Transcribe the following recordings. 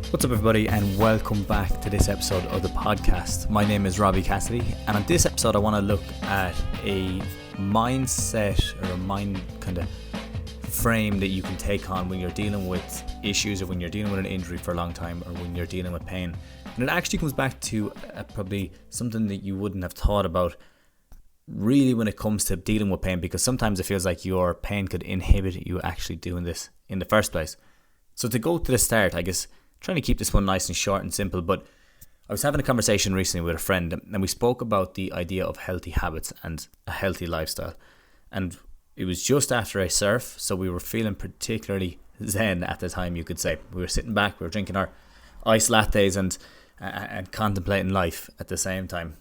What's up, everybody, and welcome back to this episode of the podcast. My name is Robbie Cassidy, and on this episode I want to look at a mindset or a mind kind of frame that you can take on when you're dealing with issues, or when you're dealing with an injury for a long time, or when you're dealing with pain. And it actually comes back to probably something that you wouldn't have thought about really when it comes to dealing with pain, because sometimes it feels like your pain could inhibit you actually doing this in the first place. So to go to the start, I guess trying to keep this one nice and short and simple, but I was having a conversation recently with a friend, and we spoke about the idea of healthy habits and a healthy lifestyle. And it was just after a surf, so we were feeling particularly zen at the time, you could say. We were sitting back, we were drinking our iced lattes and contemplating life at the same time.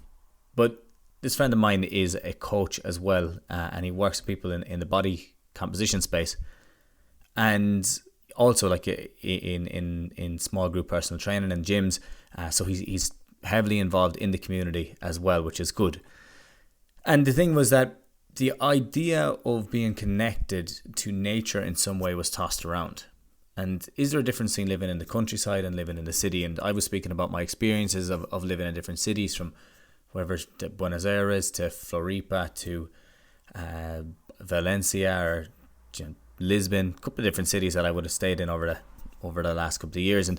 But this friend of mine is a coach as well, and he works with people in the body composition space, and also like in small group personal training and gyms. So he's heavily involved in the community as well, which is good. And the thing was that the idea of being connected to nature in some way was tossed around. And is there a difference between living in the countryside and living in the city? And I was speaking about my experiences of living in different cities, from wherever, to Buenos Aires to Floripa to Valencia, or Lisbon, a couple of different cities that I would have stayed in over the last couple of years. And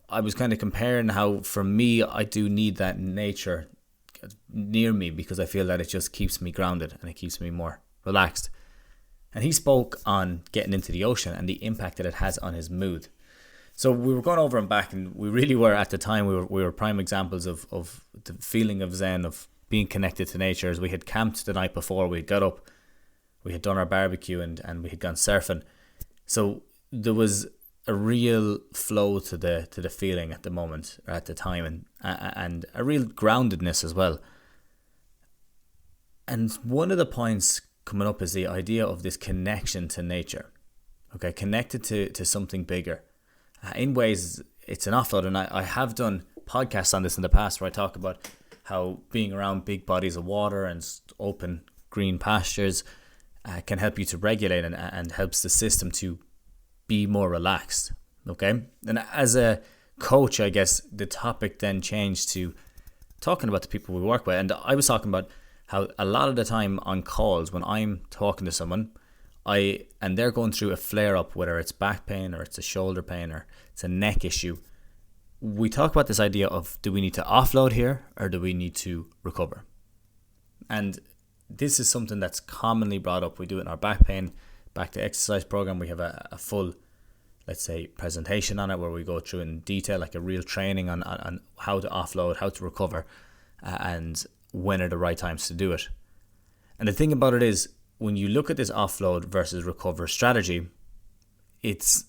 I was kind of comparing how, for me, I do need that nature near me, because I feel that it just keeps me grounded and it keeps me more relaxed. And he spoke on getting into the ocean and the impact that it has on his mood. So we were going over and back, and we really were, at the time, we were prime examples of the feeling of zen, of being connected to nature. As we had camped the night before, we had got up, we had done our barbecue, and we had gone surfing. So there was a real flow to the feeling at the moment, or at the time, and a real groundedness as well. And one of the points coming up is the idea of this connection to nature. Okay, connected to something bigger. In ways, it's an offload, and I have done podcasts on this in the past where I talk about how being around big bodies of water and open green pastures can help you to regulate and helps the system to be more relaxed. Okay, and as a coach, I guess the topic then changed to talking about the people we work with. And I was talking about how a lot of the time on calls, when I'm talking to someone, and they're going through a flare up, whether it's back pain or it's a shoulder pain or it's a neck issue, we talk about this idea of, do we need to offload here, or do we need to recover? And this is something that's commonly brought up. We do it in our back to exercise program. We have a full, let's say, presentation on it, where we go through in detail, like a real training on how to offload, how to recover, and when are the right times to do it. And the thing about it is, when you look at this offload versus recover strategy, it's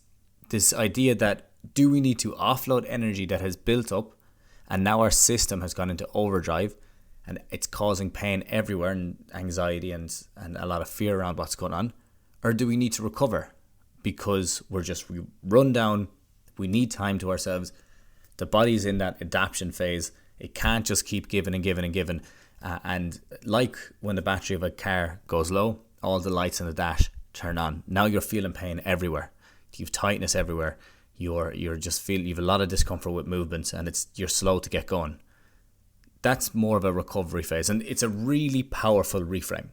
this idea that, do we need to offload energy that has built up, and now our system has gone into overdrive, and it's causing pain everywhere, and anxiety and a lot of fear around what's going on? Or do we need to recover because we run down, we need time to ourselves, the body's in that adaptation phase, it can't just keep giving and giving and giving, and like when the battery of a car goes low, all the lights in the dash turn on. Now you're feeling pain everywhere, you've tightness everywhere, you're just feeling, you've a lot of discomfort with movements, and you're slow to get going. That's more of a recovery phase, and it's a really powerful reframe.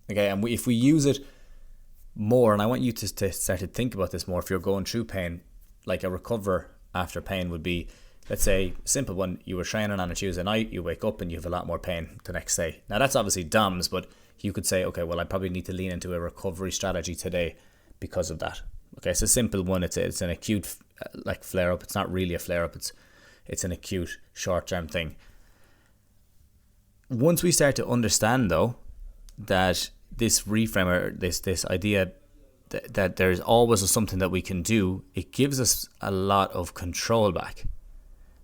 Okay, and if we use it more, and I want you to start to think about this more, if you're going through pain, like a recover after pain would be, let's say, a simple one, you were training on a Tuesday night, you wake up and you have a lot more pain the next day. Now that's obviously DOMS, but you could say, okay, well, I probably need to lean into a recovery strategy today because of that. Okay, it's a simple one, it's an acute like flare-up. It's not really a flare-up, it's an acute short-term thing. Once we start to understand, though, that this reframe, or this idea that there's always something that we can do, it gives us a lot of control back.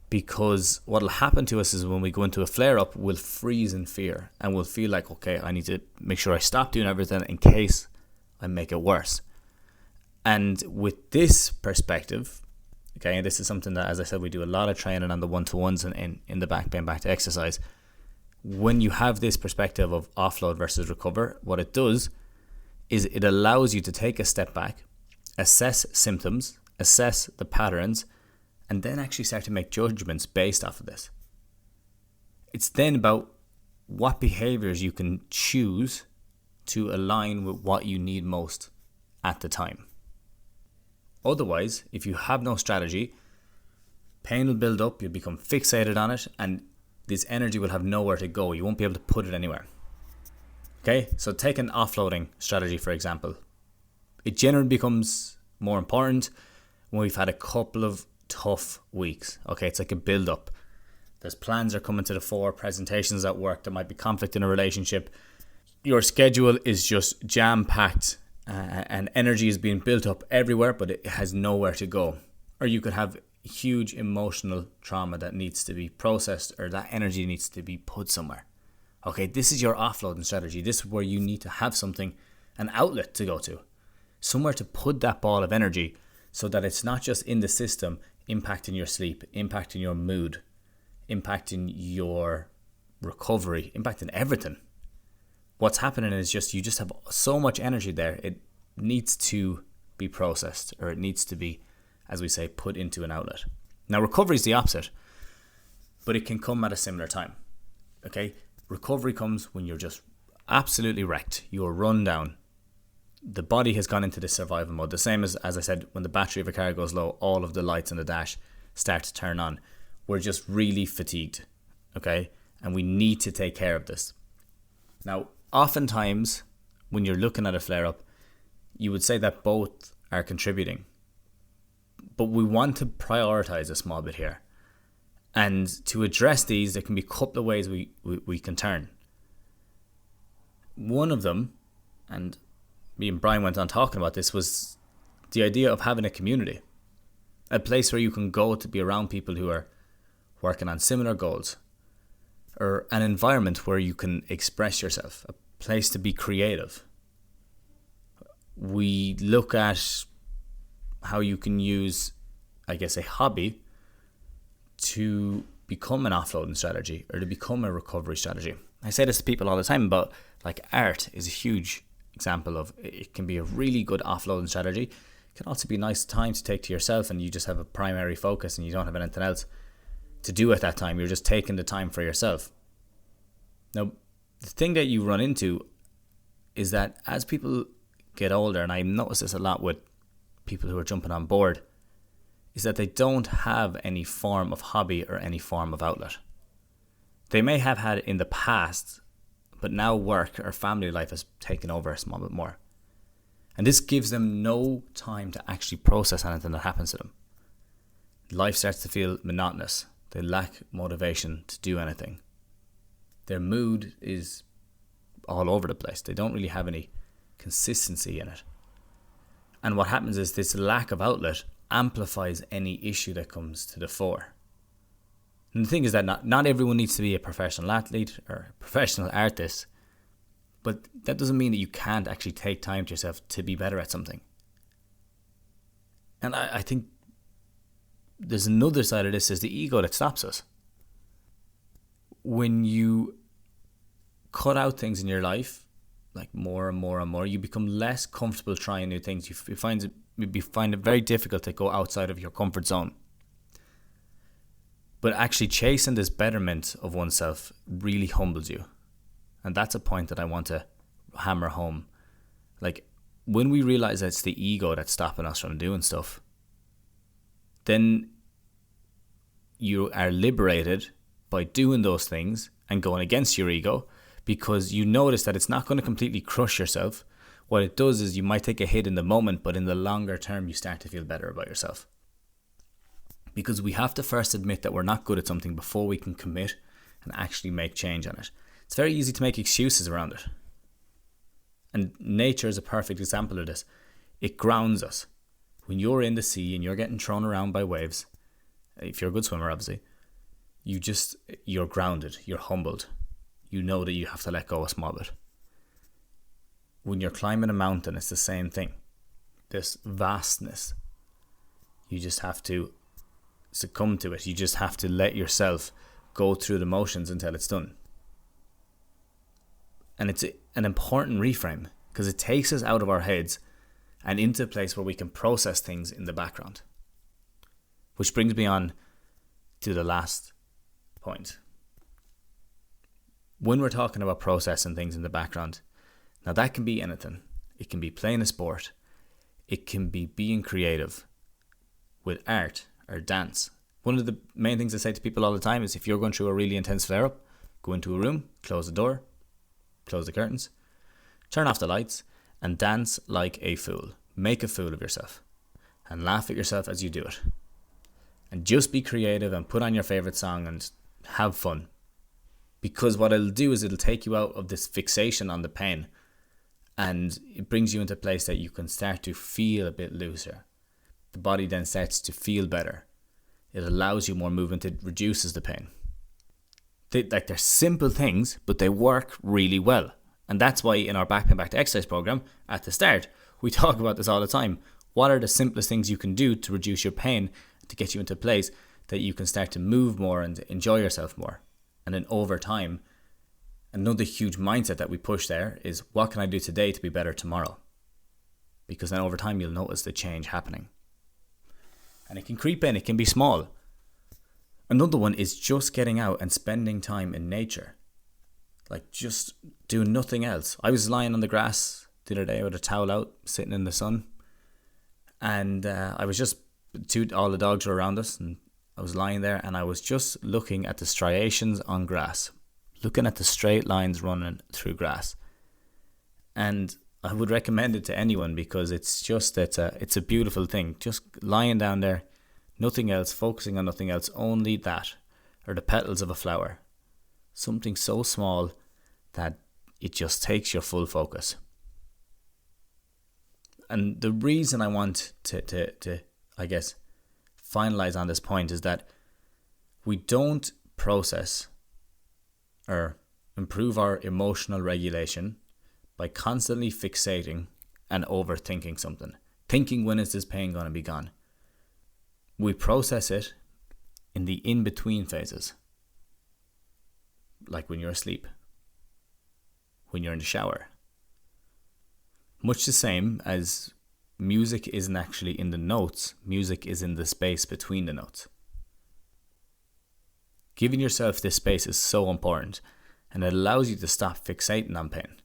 Because what will happen to us is, when we go into a flare-up, we'll freeze in fear, and we'll feel like, okay, I need to make sure I stop doing everything in case I make it worse. And with this perspective, okay, and this is something that, as I said, we do a lot of training on the one-to-ones in the back pain, back to exercise. When you have this perspective of offload versus recover, what it does is it allows you to take a step back, assess symptoms, assess the patterns, and then actually start to make judgments based off of this. It's then about what behaviors you can choose to align with what you need most at the time. Otherwise, if you have no strategy, pain will build up, you'll become fixated on it, and this energy will have nowhere to go. You won't be able to put it anywhere. Okay, so take an offloading strategy, for example. It generally becomes more important when we've had a couple of tough weeks. Okay, it's like a build-up. There's plans are coming to the fore, presentations at work, there might be conflict in a relationship. Your schedule is just jam-packed and energy is being built up everywhere, but it has nowhere to go. Or you could have huge emotional trauma that needs to be processed, or that energy needs to be put somewhere. Okay, this is your offloading strategy. This is where you need to have something, an outlet to go to, somewhere to put that ball of energy so that it's not just in the system impacting your sleep, impacting your mood, impacting your recovery, impacting everything. What's happening is you just have so much energy there. It needs to be processed, or it needs to be, as we say, put into an outlet. Now, recovery is the opposite, but it can come at a similar time. Okay, recovery comes when you're just absolutely wrecked. You're run down. The body has gone into this survival mode. The same as I said, when the battery of a car goes low, all of the lights on the dash start to turn on. We're just really fatigued. Okay, and we need to take care of this. Now, oftentimes, when you're looking at a flare-up, you would say that both are contributing. But we want to prioritize a small bit here. And to address these, there can be a couple of ways we can turn. One of them, and me and Brian went on talking about this, was the idea of having a community. A place where you can go to be around people who are working on similar goals. Or an environment where you can express yourself. A place to be creative. We look at how you can use, I guess, a hobby to become an offloading strategy, or to become a recovery strategy. I say this to people all the time, but like art is a huge example of it. Can be a really good offloading strategy. It can also be a nice time to take to yourself, and you just have a primary focus and you don't have anything else to do at that time. You're just taking the time for yourself. Now, the thing that you run into is that as people get older, and I notice this a lot with people who are jumping on board, is that they don't have any form of hobby or any form of outlet. They may have had it in the past, but now work or family life has taken over a small bit more. And this gives them no time to actually process anything that happens to them. Life starts to feel monotonous. They lack motivation to do anything. Their mood is all over the place. They don't really have any consistency in it. And what happens is this lack of outlet amplifies any issue that comes to the fore. And the thing is that not everyone needs to be a professional athlete or a professional artist, but that doesn't mean that you can't actually take time to yourself to be better at something. And I think there's another side of this, is the ego that stops us. When you cut out things in your life, like more and more and more, you become less comfortable trying new things. You find it very difficult to go outside of your comfort zone. But actually chasing this betterment of oneself really humbles you. And that's a point that I want to hammer home. Like, when we realize that it's the ego that's stopping us from doing stuff, then you are liberated by doing those things and going against your ego, because you notice that it's not going to completely crush yourself. What it does is you might take a hit in the moment, but in the longer term, you start to feel better about yourself. Because we have to first admit that we're not good at something before we can commit and actually make change on it. It's very easy to make excuses around it. And nature is a perfect example of this. It grounds us. When you're in the sea and you're getting thrown around by waves, if you're a good swimmer, obviously, you're grounded, you're humbled. You know that you have to let go a small bit. When you're climbing a mountain, it's the same thing. This vastness. You just have to succumb to it. You just have to let yourself go through the motions until it's done. And it's an important reframe, because it takes us out of our heads and into a place where we can process things in the background. Which brings me on to the last point. When we're talking about processing things in the background, now that can be anything. It can be playing a sport. It can be being creative with art or dance. One of the main things I say to people all the time is if you're going through a really intense flare-up, go into a room, close the door, close the curtains, turn off the lights, and dance like a fool. Make a fool of yourself and laugh at yourself as you do it. And just be creative and put on your favorite song and have fun. Because what it'll do is it'll take you out of this fixation on the pain, and it brings you into a place that you can start to feel a bit looser. The body then starts to feel better. It allows you more movement. It reduces the pain. They're simple things, but they work really well. And that's why in our Back Pain Back to Exercise program, at the start, we talk about this all the time. What are the simplest things you can do to reduce your pain, to get you into a place that you can start to move more and enjoy yourself more? And then over time, another huge mindset that we push there is, what can I do today to be better tomorrow? Because then over time, you'll notice the change happening. And it can creep in, it can be small. Another one is just getting out and spending time in nature. Like just doing nothing else. I was lying on the grass the other day with a towel out, sitting in the sun. And I was just, all the dogs were around us, and I was lying there and I was just looking at the striations on grass. Looking at the straight lines running through grass. And I would recommend it to anyone because it's a beautiful thing. Just lying down there, nothing else, focusing on nothing else, only that, or the petals of a flower. Something so small that it just takes your full focus. And the reason I want to I guess, finalize on this point is that we don't process or improve our emotional regulation by constantly fixating and overthinking something. Thinking, when is this pain going to be gone? We process it in the in-between phases. Like when you're asleep. When you're in the shower. Much the same as music isn't actually in the notes. Music is in the space between the notes. Giving yourself this space is so important, and it allows you to stop fixating on pain.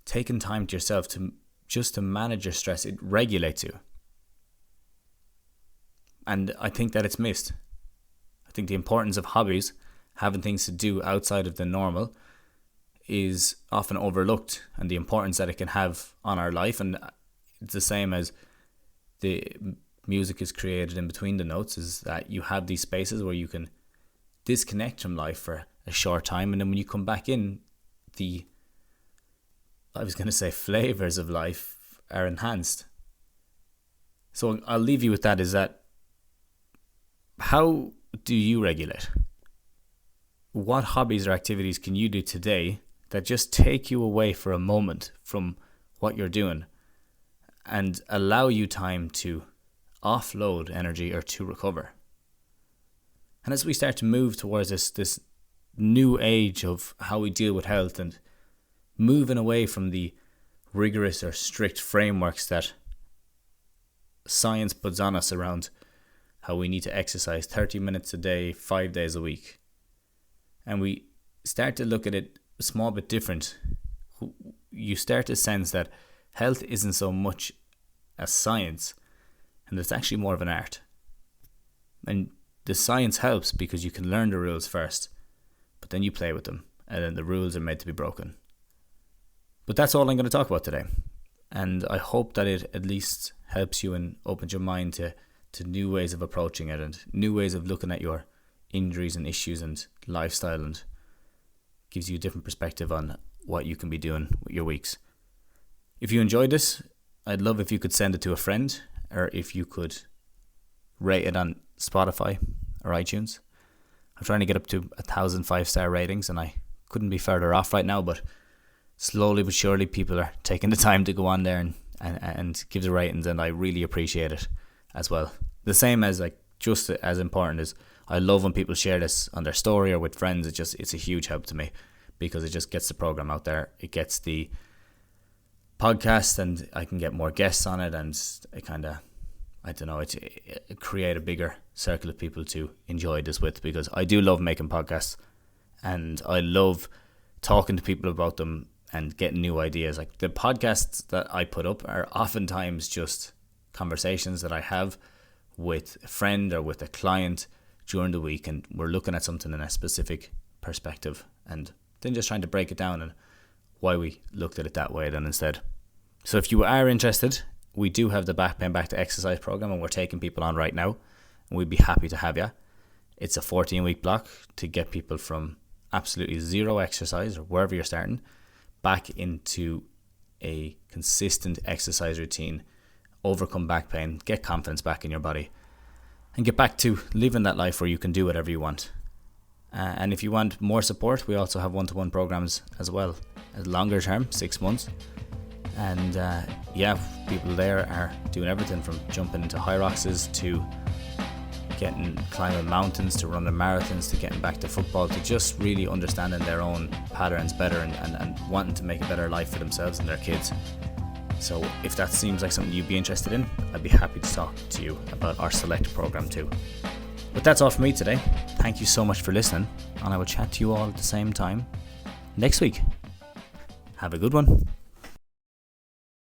Taking time to yourself to manage your stress, it regulates you. And I think that it's missed. I think the importance of hobbies, having things to do outside of the normal, is often overlooked, and the importance that it can have on our life. And it's the same as the music is created in between the notes, is that you have these spaces where you can disconnect from life for a short time, and then when you come back in, flavors of life are enhanced. So I'll leave you with that, is that how do you regulate? What hobbies or activities can you do today that just take you away for a moment from what you're doing and allow you time to offload energy or to recover? And as we start to move towards this new age of how we deal with health and moving away from the rigorous or strict frameworks that science puts on us around how we need to exercise 30 minutes a day, 5 days a week, and we start to look at it a small bit different, you start to sense that health isn't so much a science, and it's actually more of an art. And the science helps because you can learn the rules first, but then you play with them, and then the rules are made to be broken. But that's all I'm going to talk about today. And I hope that it at least helps you and opens your mind to new ways of approaching it and new ways of looking at your injuries and issues and lifestyle, and gives you a different perspective on what you can be doing with your weeks. If you enjoyed this, I'd love if you could send it to a friend, or if you could rate it on Spotify or iTunes. I'm trying to get up to 1,000 5-star ratings, and I couldn't be further off right now, but slowly but surely people are taking the time to go on there and give the ratings, and I really appreciate it as well. The same as, like, just as important is, I love when people share this on their story or with friends. It's a huge help to me, because it just gets the program out there. It gets the podcast, and I can get more guests on it, and create a bigger circle of people to enjoy this with, because I do love making podcasts and I love talking to people about them and getting new ideas. Like, the podcasts that I put up are oftentimes just conversations that I have with a friend or with a client during the week, and we're looking at something in a specific perspective and then just trying to break it down and why we looked at it that way then instead. So if you are interested, we do have the Back Pain Back to Exercise program, and we're taking people on right now, and we'd be happy to have you. It's a 14-week block to get people from absolutely zero exercise or wherever you're starting back into a consistent exercise routine, overcome back pain, get confidence back in your body, and get back to living that life where you can do whatever you want. And if you want more support, we also have one-to-one programs as well, as longer term, 6 months. And people there are doing everything from jumping into high roxes to climbing mountains, to running marathons, to getting back to football, to just really understanding their own patterns better and wanting to make a better life for themselves and their kids. So if that seems like something you'd be interested in, I'd be happy to talk to you about our Select program too. But that's all for me today. Thank you so much for listening, and I will chat to you all at the same time next week. Have a good one.